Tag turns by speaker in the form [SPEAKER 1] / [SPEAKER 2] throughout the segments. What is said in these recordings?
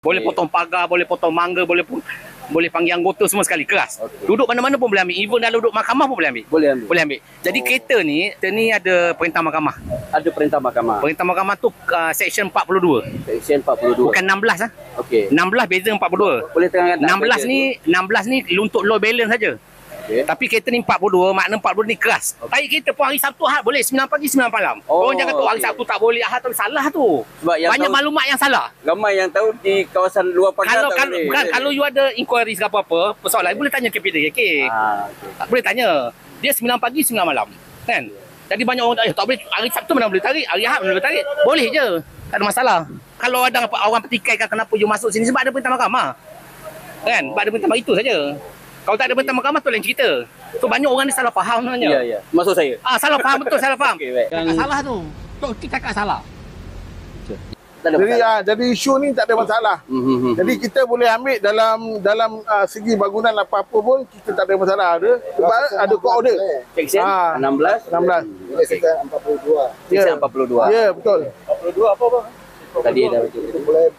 [SPEAKER 1] Boleh potong pagar, boleh potong mangga, boleh panggil anggota semua sekali, keras. Duduk mana-mana pun boleh ambil. Even dalam duduk mahkamah pun boleh ambil. Boleh ambil. Jadi kereta ni ada perintah mahkamah.
[SPEAKER 2] Ada perintah mahkamah.
[SPEAKER 1] Perintah mahkamah tu Section 42.
[SPEAKER 2] Section 42.
[SPEAKER 1] Bukan 16 ah.
[SPEAKER 2] Okey.
[SPEAKER 1] 16 beza 42.
[SPEAKER 2] Boleh terangkan
[SPEAKER 1] 16 ni untuk low balance saja.
[SPEAKER 2] Okay.
[SPEAKER 1] Tapi kereta ni 42, makna 42 ni keras. Tarik kereta pun hari Sabtu Ahad boleh 9 pagi 9 malam. Orang jangan tu hari Sabtu tak boleh, Ahad tu salah tu.
[SPEAKER 2] Sebab yang
[SPEAKER 1] banyak maklumat yang salah.
[SPEAKER 2] Ramai yang tahu di kawasan luar pagar
[SPEAKER 1] kalau you ada inquiry ke apa-apa, persoalan boleh tanya KPDKK. Okay. Boleh tanya. Dia 9 pagi 9 malam. Kan? Jadi banyak orang tak boleh hari Sabtu mana boleh tarik, hari Ahad mana boleh tarik. Boleh je. Tak ada masalah. Kalau ada orang petikaikan kenapa you masuk sini sebab ada perintah mahkamah. Kan? Sebab ada perintah mahkamah itu saja. Kalau tak ada perintah mahkamah tu lain cerita. Tu banyak orang ni salah faham sebenarnya.
[SPEAKER 2] Ya. Maksud saya.
[SPEAKER 1] Salah faham betul, salah faham.
[SPEAKER 2] Okay,
[SPEAKER 1] salah tu. Kita cakap salah.
[SPEAKER 3] Jadi isu ni tak ada masalah. Jadi kita boleh ambil dalam segi bangunan apa-apa pun kita tak ada masalah. Sebab ada court order.
[SPEAKER 2] Section 16.
[SPEAKER 3] Section 42.
[SPEAKER 2] Section 42.
[SPEAKER 3] Ya, betul.
[SPEAKER 2] 42 apa bang? Tadi dah betul.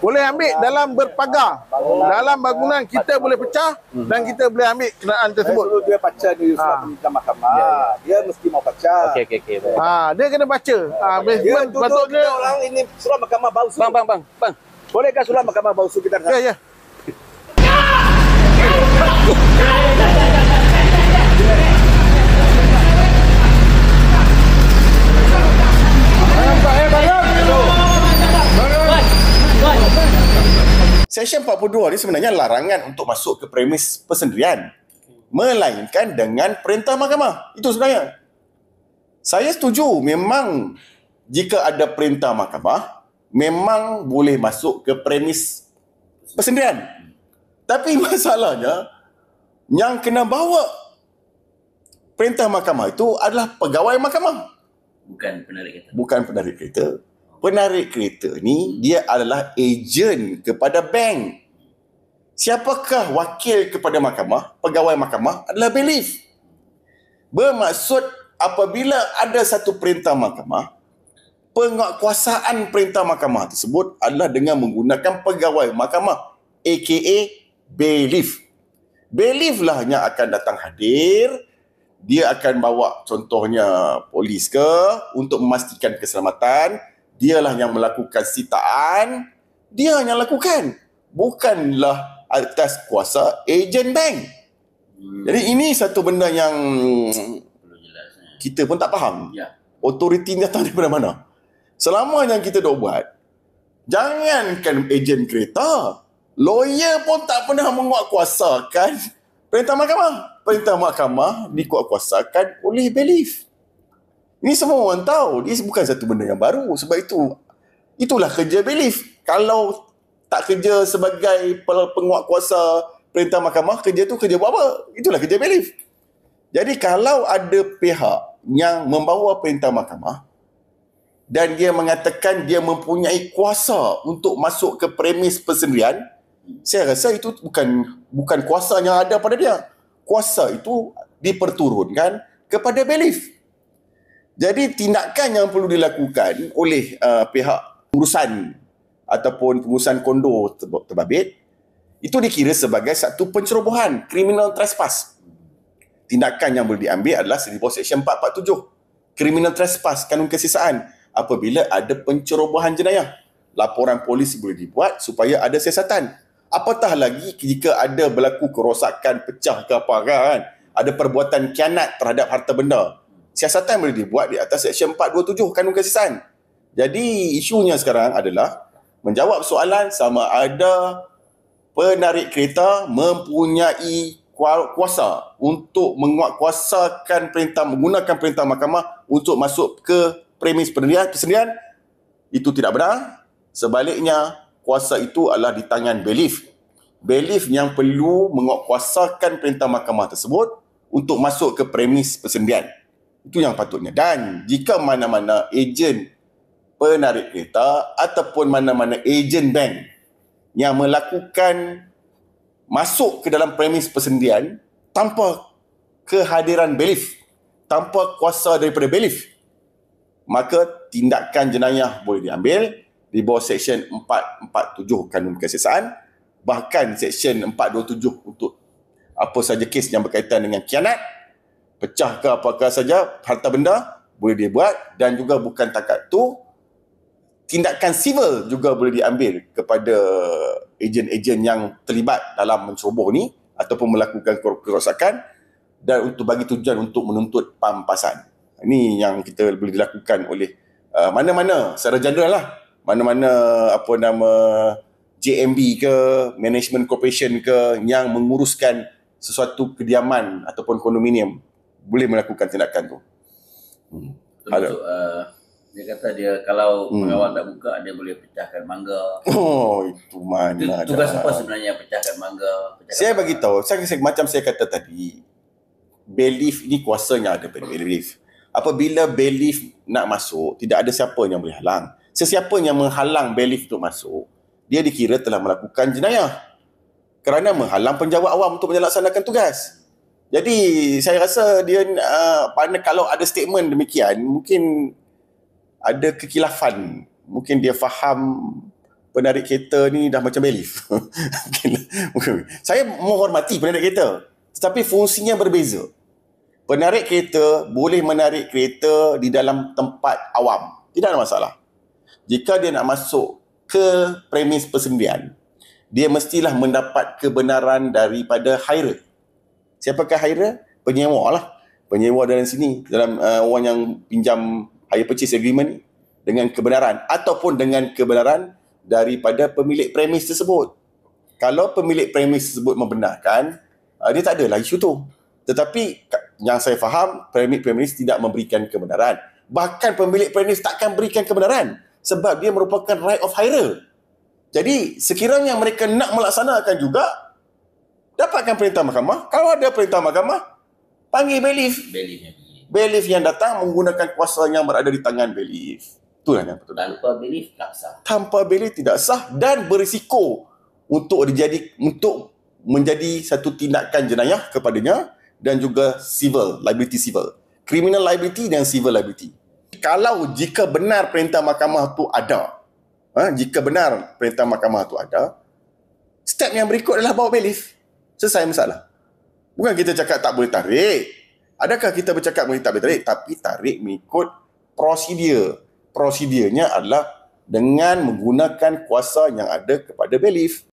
[SPEAKER 3] Boleh ambil dalam berpagar. Dalam bangunan kita boleh pecah dan kita boleh ambil kenderaan tersebut.
[SPEAKER 4] Kalau dia baca di surat perintah mahkamah, dia mesti mau baca.
[SPEAKER 2] Okey.
[SPEAKER 3] Dia kena baca.
[SPEAKER 4] Dia
[SPEAKER 3] Patutnya
[SPEAKER 4] orang ini surat mahkamah bausu.
[SPEAKER 2] Bang.
[SPEAKER 4] Bolehkah surat mahkamah bausu kita?
[SPEAKER 3] Ya.
[SPEAKER 5] Section 42 ni sebenarnya larangan untuk masuk ke premis persendirian, melainkan dengan perintah mahkamah. Itu sebenarnya. Saya setuju memang jika ada perintah mahkamah, memang boleh masuk ke premis persendirian. Tapi masalahnya, yang kena bawa perintah mahkamah itu adalah pegawai mahkamah. Bukan penarik kereta. Penarik kereta ni dia adalah ejen kepada bank. Siapakah wakil kepada mahkamah? Pegawai mahkamah adalah bailiff. Bermaksud apabila ada satu perintah mahkamah, penguatkuasaan perintah mahkamah tersebut adalah dengan menggunakan pegawai mahkamah, aka bailiff. Bailiff lah yang akan datang hadir. Dia akan bawa contohnya polis ke untuk memastikan keselamatan. Dialah yang melakukan sitaan, dia yang lakukan. Bukanlah atas kuasa ejen bank. Jadi ini satu benda yang kita pun tak faham. Autoriti ni datang daripada mana? Selama yang kita dah buat, jangankan ejen kereta, lawyer pun tak pernah menguatkuasakan perintah mahkamah. Perintah mahkamah dikuatkuasakan oleh bailiff. Ini semua orang tahu. Ini bukan satu benda yang baru. Sebab itulah kerja bailiff. Kalau tak kerja sebagai penguatkuasa perintah mahkamah, kerja buat apa? Itulah kerja bailiff. Jadi kalau ada pihak yang membawa perintah mahkamah dan dia mengatakan dia mempunyai kuasa untuk masuk ke premis persendirian, saya rasa itu bukan kuasa yang ada pada dia. Kuasa itu diperturunkan kepada bailiff. Jadi tindakan yang perlu dilakukan oleh pihak pengurusan ataupun pengurusan kondo terbabit itu dikira sebagai satu pencerobohan, criminal trespass. Tindakan yang boleh diambil adalah di bawah Section 447, criminal trespass, kanun kesisaan, apabila ada pencerobohan jenayah. Laporan polis boleh dibuat supaya ada siasatan. Apatah lagi jika ada berlaku kerosakan, pecah ke apa kan, ada perbuatan khianat terhadap harta benda. Siasatan boleh dibuat di atas Section 427 kanun kesisaan. Jadi isunya sekarang adalah menjawab soalan sama ada penarik kereta mempunyai kuasa untuk menguatkuasakan menggunakan perintah mahkamah untuk masuk ke premis persendirian. Itu tidak benar. Sebaliknya, kuasa itu adalah di tangan bailiff. Bailiff yang perlu menguatkuasakan perintah mahkamah tersebut untuk masuk ke premis persendirian. Itu yang patutnya. Dan jika mana-mana ejen penarik kereta ataupun mana-mana ejen bank yang melakukan masuk ke dalam premis persendirian tanpa kehadiran bailiff, tanpa kuasa daripada bailiff, maka tindakan jenayah boleh diambil di bawah Seksyen 447 Kanun Kesiasaan, bahkan Seksyen 427 untuk apa saja kes yang berkaitan dengan khianat, pecah ke apakah saja harta benda boleh dia buat, dan juga bukan takat tu, tindakan sivil juga boleh diambil kepada ejen-ejen yang terlibat dalam menceroboh ni ataupun melakukan kerosakan, dan untuk bagi tujuan untuk menuntut pampasan. Ini yang kita boleh dilakukan oleh mana-mana secara general lah, mana-mana JMB ke, Management Corporation ke, yang menguruskan sesuatu kediaman ataupun kondominium boleh melakukan tindakan tu.
[SPEAKER 2] Termasuk dia kata dia kalau pengawal tak buka, dia boleh pecahkan mangga.
[SPEAKER 5] Oh, itu mana
[SPEAKER 2] Itu tugas apa sebenarnya, pecahkan mangga?
[SPEAKER 5] Saya bagi tahu, macam saya kata tadi, bailiff ini kuasanya ada pada bailiff. Apabila bailiff nak masuk, tidak ada siapa yang boleh halang. Sesiapa yang menghalang bailiff untuk masuk, dia dikira telah melakukan jenayah kerana menghalang penjawat awam untuk melaksanakan tugas. Jadi saya rasa dia kalau ada statement demikian, mungkin ada kekilafan. Mungkin dia faham penarik kereta ni dah macam bailiff. Mungkin. Saya menghormati penarik kereta, tetapi fungsinya berbeza. Penarik kereta boleh menarik kereta di dalam tempat awam, tidak ada masalah. Jika dia nak masuk ke premis persendirian, dia mestilah mendapat kebenaran daripada hirer. Siapakah hirer? Penyewa lah. Penyewa dalam sini, dalam orang yang pinjam hire purchase agreement ni, dengan kebenaran ataupun dengan kebenaran daripada pemilik premis tersebut. Kalau pemilik premis tersebut membenarkan, dia tak adalah isu tu. Tetapi yang saya faham, premis tidak memberikan kebenaran. Bahkan pemilik premis takkan berikan kebenaran sebab dia merupakan right of hirer. Jadi sekiranya mereka nak melaksanakan juga, dapatkan perintah mahkamah. Kalau ada perintah mahkamah, panggil bailiff. Bailiff yang datang menggunakan kuasa yang berada di tangan bailiff. Itulah yang betul.
[SPEAKER 2] Tanpa bailiff tak sah.
[SPEAKER 5] Tanpa bailiff tidak sah dan berisiko untuk menjadi satu tindakan jenayah kepadanya, dan juga civil liability, criminal liability dan civil liability. Jika benar perintah mahkamah tu ada, step yang berikut adalah bawa bailiff. Selesai masalah. Bukan kita cakap tak boleh tarik. Adakah kita bercakap boleh tak boleh tarik? Tapi tarik mengikut prosedur. Prosedurnya adalah dengan menggunakan kuasa yang ada kepada bailiff.